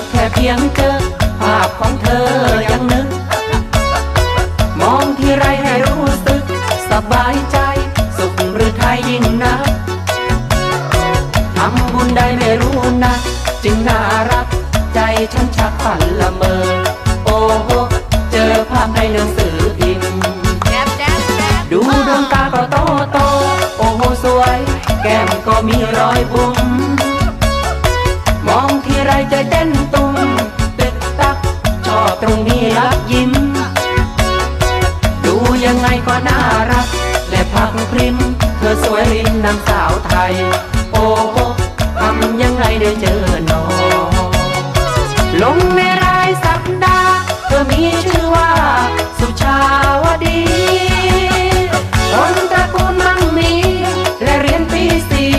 แค่เพียงเจอภาพของเธอยังนึกมองที่ไรให้รู้สึกสบายใจสุขหรือไทยยิ่งนักทำบุญได้ไม่รู้นะจึงน่ารักใจฉันชักฝันละเมอโอ้โหเจอภาพในหนังสือพิมพ์ดูดวงตาก็โตโตโอ้โหสวยแก้มก็มีรอยบุ๋มมองที่ไรใจเต้นตุ้มตึกตักชอบตรงนี้รักยิ้มดูยังไงก็น่ารักและพักพริมเธอสวยริมนางสาวไทยโอ้โหทำยังไงได้เจอหนอลงในรายสัปดาห์เธอมีชื่อว่าสุชาวดีคนตระกูลมั่งมีและเรียนปีสี่